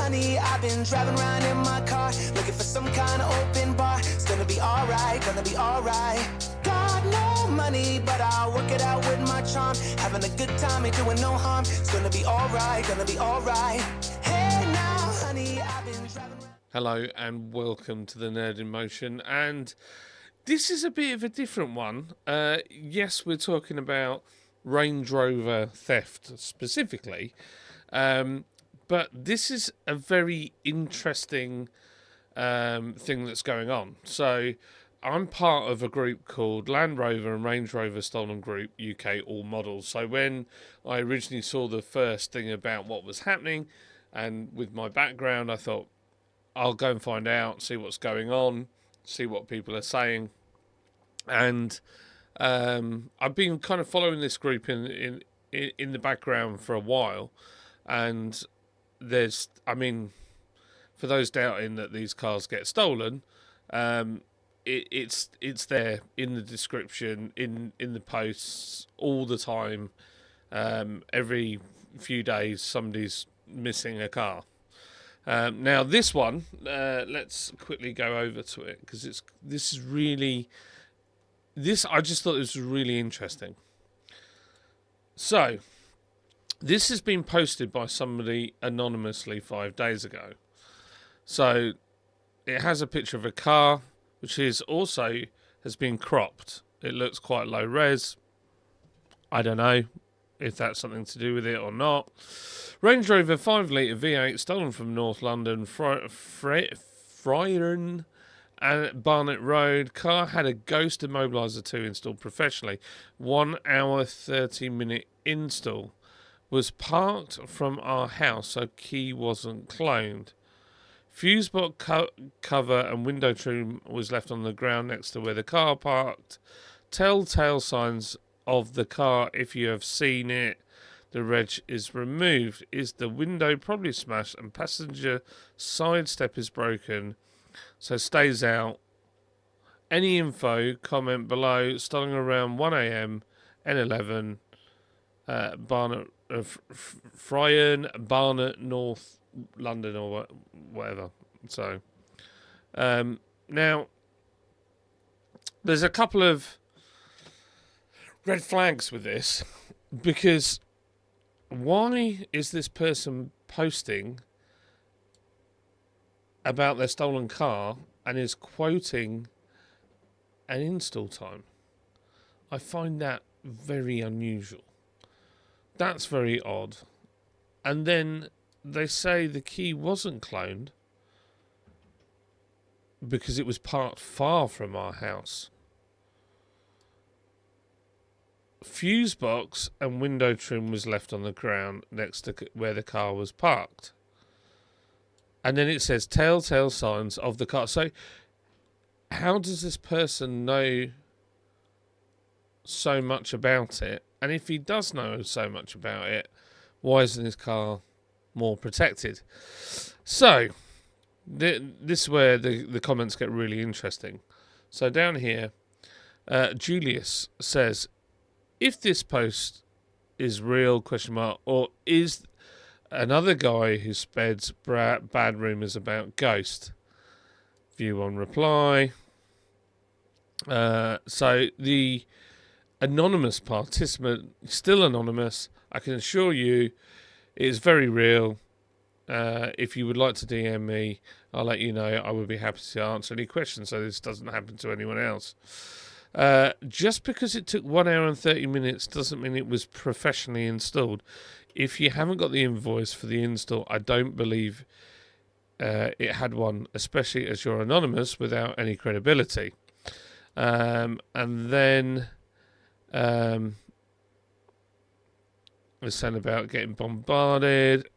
honey, I've been driving around in my car, looking for some kind of open bar. It's gonna be alright, gonna be alright. Got no money, but I'll work it out with my charm. Having a good time, ain't doing no harm. It's gonna be alright, gonna be alright. Hey now, honey, I've been driving around. Hello and welcome to the Nerd in Motion, and this is a bit of a different one. Yes, we're talking about Range Rover theft specifically, but this is a very interesting thing that's going on. So I'm part of a group called Land Rover and Range Rover Stolen Group UK All Models. So when I originally saw the first thing about what was happening, and with my background, I thought, I'll go and find out, see what's going on, see what people are saying. And I've been kind of following this group in the background for a while. And there's, I mean, for those doubting that these cars get stolen, it's there in the description, in the posts all the time. Every few days, somebody's missing a car. Now this one, let's quickly go over to it because I just thought this was really interesting. So, this has been posted by somebody anonymously 5 days ago. So, it has a picture of a car, which has been cropped. It looks quite low res. I don't know if that's something to do with it or not. Range Rover 5-litre V8 stolen from North London, Friern and Barnet Road. Car had a Ghost Immobiliser 2 installed professionally. 1 hour 30-minute install. Was parked from our house so key wasn't cloned. Fuse box cover and window trim was left on the ground next to where the car parked. Telltale signs of the car if you have seen it. The reg is removed. Is the window probably smashed and passenger side step is broken, so stays out. Any info, comment below. Stolen around 1 a.m. N11 Barnet, Friern, Barnet, North London or whatever. So now there's a couple of red flags with this, because why is this person posting about their stolen car and is quoting an install time? I find that very unusual. That's very odd. And then they say the key wasn't cloned because it was parked far from our house. Fuse box and window trim was left on the ground next to where the car was parked. And then it says telltale signs of the car. So how does this person know so much about it? And if he does know so much about it, why isn't his car more protected? So this is where the comments get really interesting. So down here, Julius says, if this post is real, or is another guy who spreads bad rumours about Ghost? View on reply. So the anonymous participant, still anonymous, I can assure you it is very real. If you would like to DM me, I'll let you know. I would be happy to answer any questions so this doesn't happen to anyone else. Just because it took 1 hour and 30 minutes doesn't mean it was professionally installed. If you haven't got the invoice for the install, I don't believe it had one, especially as you're anonymous without any credibility. And then it's saying about getting bombarded.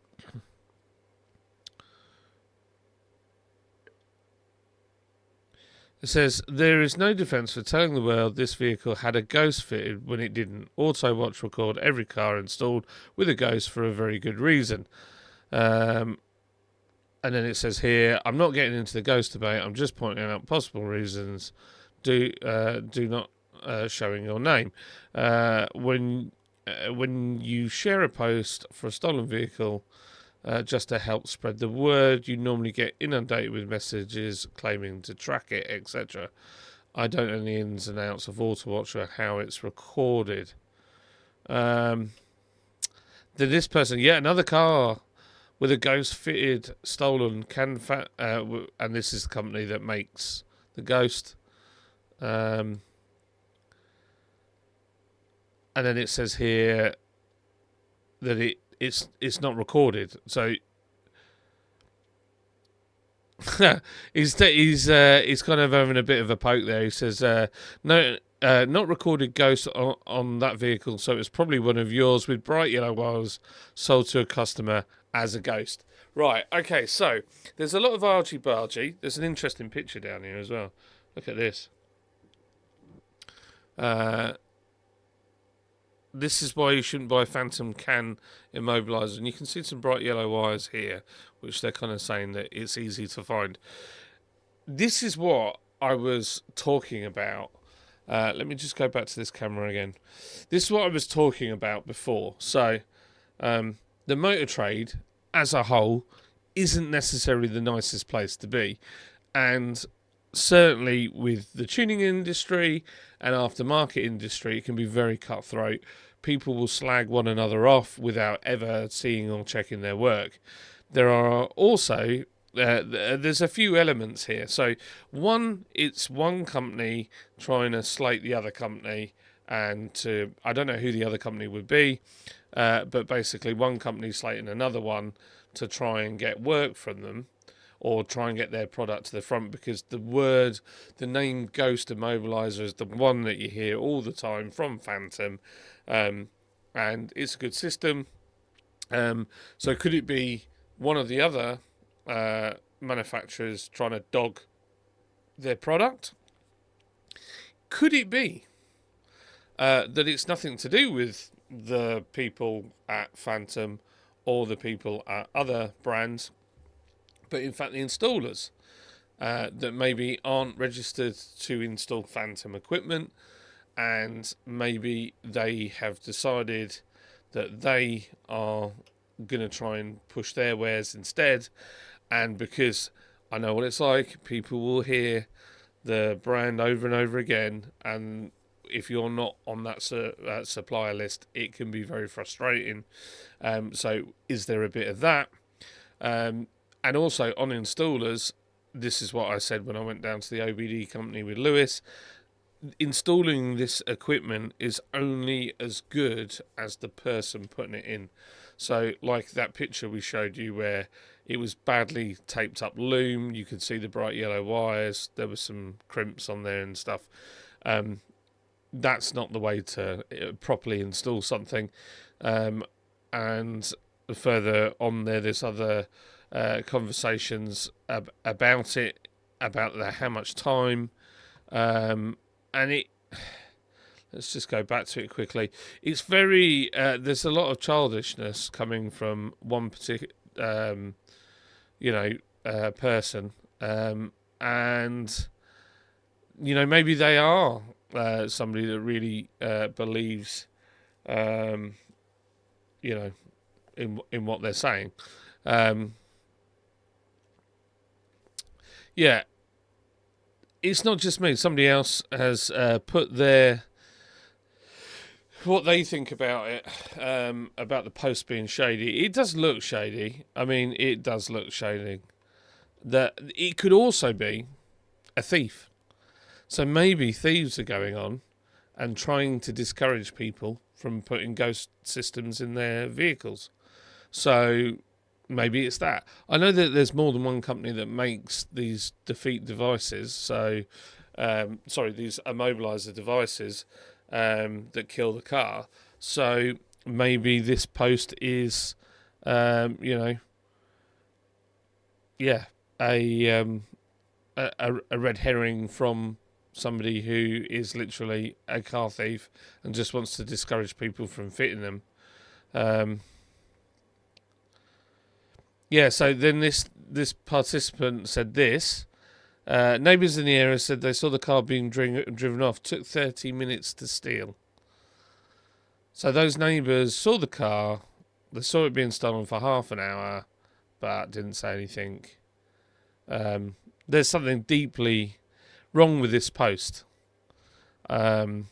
It says, there is no defence for telling the world this vehicle had a ghost fitted when it didn't. Auto Watch record every car installed with a ghost for a very good reason. And then it says here, I'm not getting into the ghost debate, I'm just pointing out possible reasons. Do not showing your name. When you share a post for a stolen vehicle, just to help spread the word. You normally get inundated with messages claiming to track it, etc. I don't know the ins and outs of AutoWatch or how it's recorded. Then this person, yet another car with a ghost fitted stolen and this is the company that makes the ghost. And then it says here that it's not recorded. So he's kind of having a bit of a poke there. He says no. Not recorded ghost on that vehicle, so it's probably one of yours with bright yellow wires sold to a customer as a ghost. Right, okay, so there's a lot of argy-bargy. There's an interesting picture down here as well. Look at this. This is why you shouldn't buy Phantom can immobiliser. And you can see some bright yellow wires here, which they're kind of saying that it's easy to find. This is what I was talking about. Let me just go back to this camera again. This is what I was talking about before. So, the motor trade as a whole isn't necessarily the nicest place to be. And certainly with the tuning industry and aftermarket industry, it can be very cutthroat. People will slag one another off without ever seeing or checking their work. There are also there's a few elements here. So one, it's one company trying to slate the other company, and I don't know who the other company would be, but basically one company slating another one to try and get work from them, or try and get their product to the front, because the name Ghost Immobiliser is the one that you hear all the time from Phantom, and it's a good system. So could it be one of the other manufacturers trying to dog their product? Could it be that it's nothing to do with the people at Phantom or the people at other brands, but in fact the installers that maybe aren't registered to install Phantom equipment, and maybe they have decided that they are going to try and push their wares instead. And because I know what it's like, people will hear the brand over and over again, and if you're not on that supplier list, it can be very frustrating. So is there a bit of that? And also on installers, this is what I said when I went down to the OBD company with Lewis. Installing this equipment is only as good as the person putting it in. So like that picture we showed you where it was badly taped up loom, you could see the bright yellow wires, there were some crimps on there and stuff. That's not the way to properly install something. And further on there's other conversations about it, about how much time, and it. Let's just go back to it quickly. It's very there's a lot of childishness coming from one particular person, and maybe they are somebody that really believes in what they're saying. Yeah, it's not just me. Somebody else has put what they think about it, about the post being shady. It does look shady. I mean, it does look shady. That it could also be a thief. So maybe thieves are going on and trying to discourage people from putting ghost systems in their vehicles. So maybe it's that. I know that there's more than one company that makes these defeat devices. So, these immobiliser devices that kill the car. So maybe this post is, a red herring from somebody who is literally a car thief and just wants to discourage people from fitting them. So then this participant said this. Neighbours in the area said they saw the car being driven off. Took 30 minutes to steal. So those neighbours saw the car. They saw it being stolen for half an hour. but didn't say anything. There's something deeply wrong with this post. And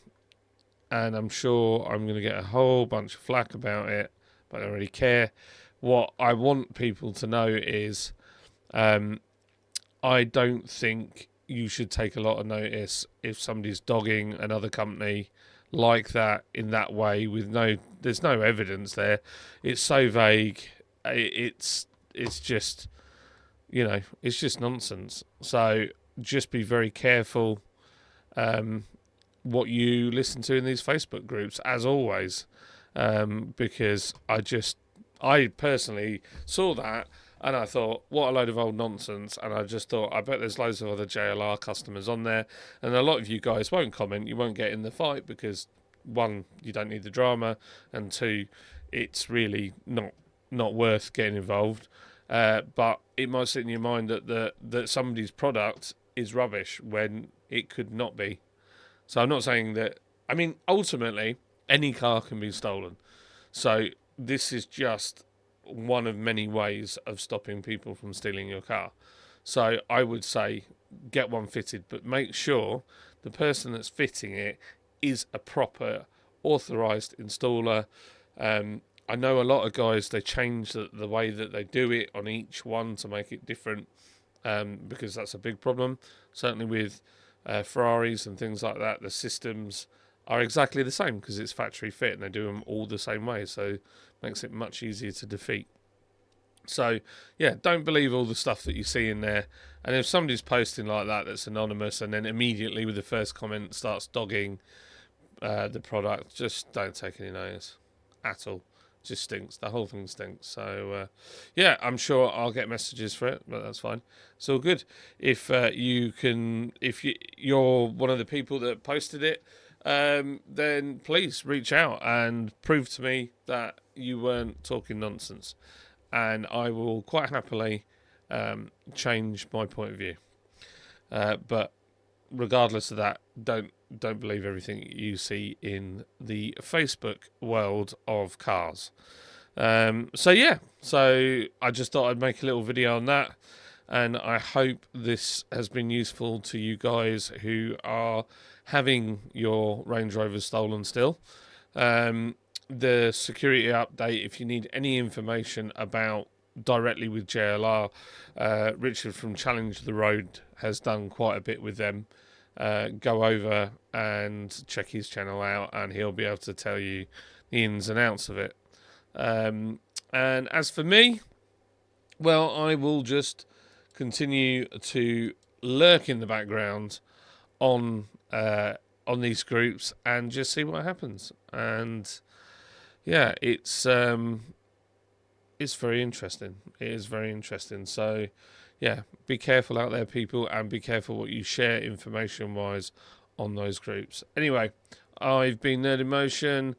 I'm sure I'm going to get a whole bunch of flack about it, but I don't really care. What I want people to know is I don't think you should take a lot of notice if somebody's dogging another company like that in that way with there's no evidence there. It's so vague. It's just, it's just nonsense. So just be very careful what you listen to in these Facebook groups, as always, because I personally saw that and I thought, what a load of old nonsense. And I just thought, I bet there's loads of other JLR customers on there. And a lot of you guys won't comment. You won't get in the fight because, one, you don't need the drama. And two, it's really not worth getting involved. But it might sit in your mind that somebody's product is rubbish when it could not be. So I'm not saying that. I mean, ultimately, any car can be stolen. So this is just one of many ways of stopping people from stealing your car. So I would say get one fitted, but make sure the person that's fitting it is a proper authorized installer. I know a lot of guys, they change the way that they do it on each one to make it different, because that's a big problem. Certainly with Ferraris and things like that, the systems are exactly the same because it's factory fit and they do them all the same way, so it makes it much easier to defeat. So yeah, don't believe all the stuff that you see in there. And if somebody's posting like that that's anonymous and then immediately with the first comment starts dogging the product, just don't take any notice at all. It just stinks. The whole thing stinks. So yeah, I'm sure I'll get messages for it, but that's fine. It's all good. If you're one of the people that posted it, then please reach out and prove to me that you weren't talking nonsense, and I will quite happily change my point of view. But regardless of that, don't believe everything you see in the Facebook world of cars. So I just thought I'd make a little video on that, and I hope this has been useful to you guys who are having your Range Rover stolen still. The security update, if you need any information about directly with JLR, Richard from Challenge the Road has done quite a bit with them. Go over and check his channel out and he'll be able to tell you the ins and outs of it. And as for me, well, I will just continue to lurk in the background on these groups and just see what happens. And yeah, it's very interesting. It is very interesting. So yeah, be careful out there, people, and be careful what you share information-wise on those groups. Anyway, I've been Nerd in Motion.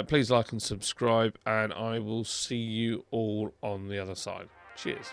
Please like and subscribe, and I will see you all on the other side. Cheers.